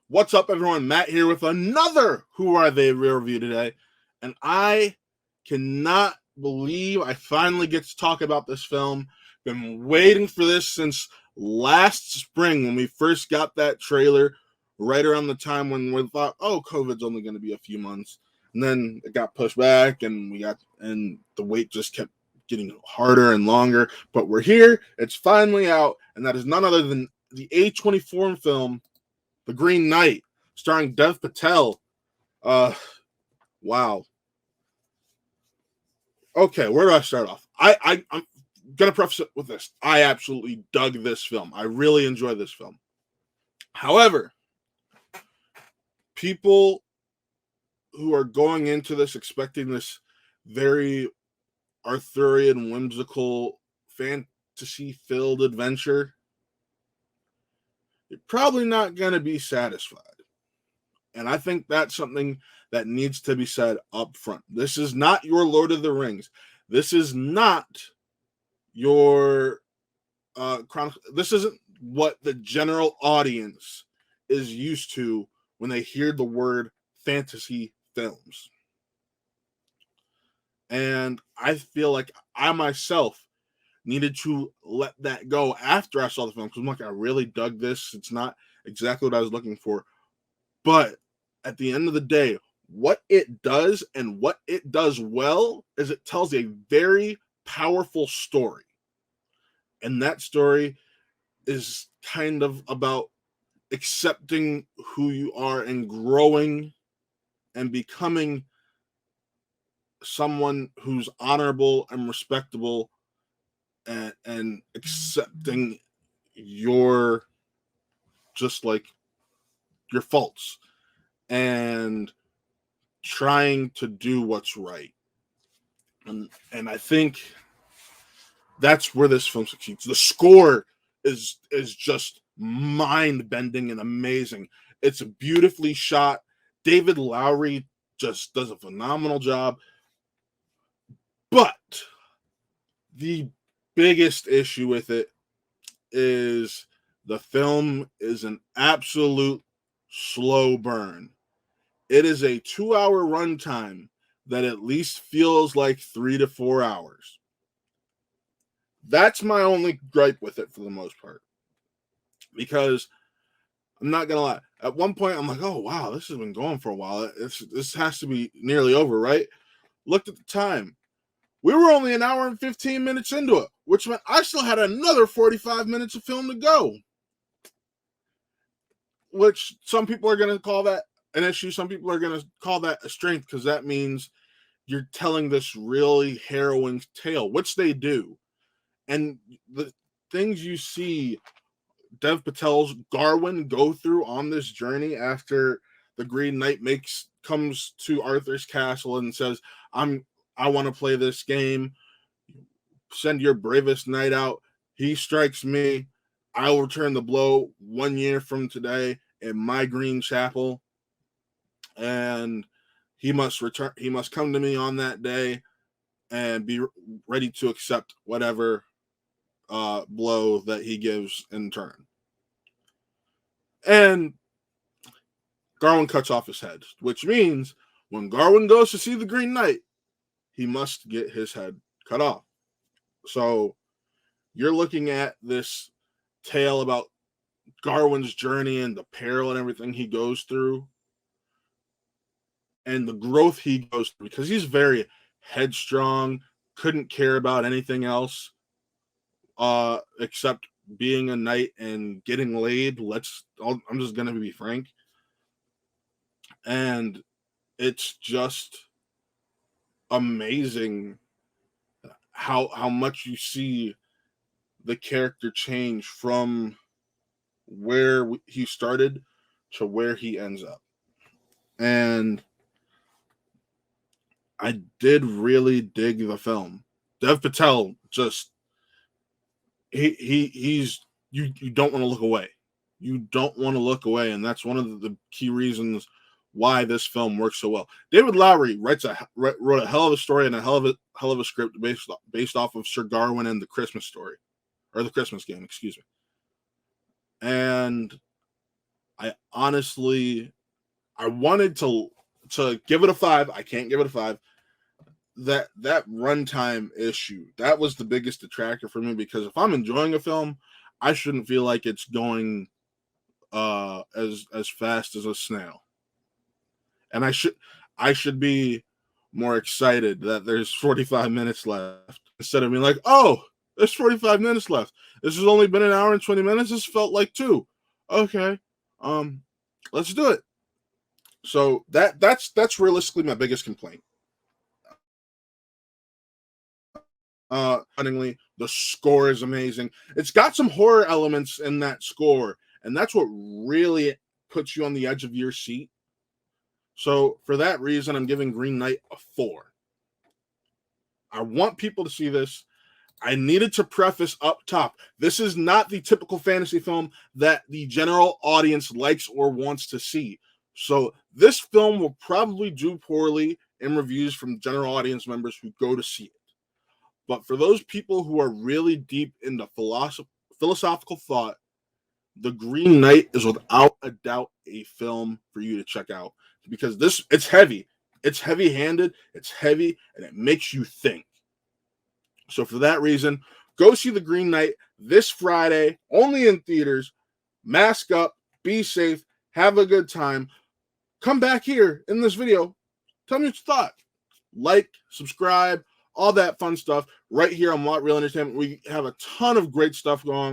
What's up, everyone? Matt here with another Who Are They Real Review today. And I cannot believe I finally get to talk about this film. Been waiting for this since last spring when we first got that trailer, right around the time when we thought, oh, COVID's only going to be a few months. And then it got pushed back and the wait just kept getting harder and longer. But we're here. It's finally out. And that is none other than the A24 film, The Green Knight, starring Dev Patel. Wow. Okay, where do I start off? I'm gonna preface it with this. I absolutely dug this film. I really enjoy this film. However, people who are going into this expecting this very Arthurian, whimsical, fantasy-filled adventure, you're probably not gonna be satisfied. And I think that's something that needs to be said up front. This is not your Lord of the Rings. This is not your this isn't what the general audience is used to when they hear the word fantasy films. And I feel like I myself needed to let that go after I saw the film because I'm like, I really dug this. It's not exactly what I was looking for. But at the end of the day, what it does and what it does well is it tells a very powerful story. And that story is kind of about accepting who you are and growing and becoming someone who's honorable and respectable and accepting your just like your faults and trying to do what's right. And I think that's where this film succeeds. The score is just mind bending and amazing. It's beautifully shot. David Lowery just does a phenomenal job. But the biggest issue with it is the film is an absolute slow burn. It is a 2-hour runtime that at least feels like 3 to 4 hours. That's my only gripe with it for the most part. Because I'm not going to lie. At one point, I'm like, oh, wow, this has been going for a while. This has to be nearly over, right? Looked at the time. We were only an hour and 15 minutes into it, which meant I still had another 45 minutes of film to go. Which some people are going to call that an issue. Some people are going to call that a strength because that means you're telling this really harrowing tale, which they do. And the things you see Dev Patel's Garwin go through on this journey after the Green Knight comes to Arthur's castle and says, I want to play this game. Send your bravest knight out. He strikes me. I will return the blow 1 year from today in my green chapel. And he must come to me on that day and be ready to accept whatever blow that he gives in turn. And Garwin cuts off his head, which means when Garwin goes to see the Green Knight, he must get his head cut off. So you're looking at this tale about Garwin's journey and the peril and everything he goes through and the growth he goes through because he's very headstrong, couldn't care about anything else except being a knight and getting laid. I'm just going to be frank. And it's just amazing how much you see the character change from where he started to where he ends up. And I did really dig the film. Dev Patel just he's you don't want to look away. You don't want to look away, and that's one of the key reasons why this film works so well. David Lowery wrote a hell of a story and a hell of a script based off of Sir Garwin and the Christmas story, or the Christmas game, excuse me. And I honestly, I wanted to give it a 5. I can't give it a 5. That runtime issue, that was the biggest detractor for me, because if I'm enjoying a film, I shouldn't feel like it's going as fast as a snail. And I should be more excited that there's 45 minutes left, instead of being like, oh, there's 45 minutes left. This has only been an hour and 20 minutes. This felt like 2. Okay. Let's do it. So that's realistically my biggest complaint. The score is amazing. It's got some horror elements in that score, and that's what really puts you on the edge of your seat. So for that reason, I'm giving Green Knight a 4. I want people to see this. I needed to preface up top, this is not the typical fantasy film that the general audience likes or wants to see. So this film will probably do poorly in reviews from general audience members who go to see it. But for those people who are really deep into philosophical thought, The Green Knight is without a doubt a film for you to check out, because it's heavy. It's heavy-handed, it's heavy, and it makes you think. So for that reason, go see The Green Knight this Friday, only in theaters. Mask up, be safe, have a good time. Come back here in this video. Tell me what you thought. Like, subscribe, all that fun stuff right here on What Real Entertainment. We have a ton of great stuff going on.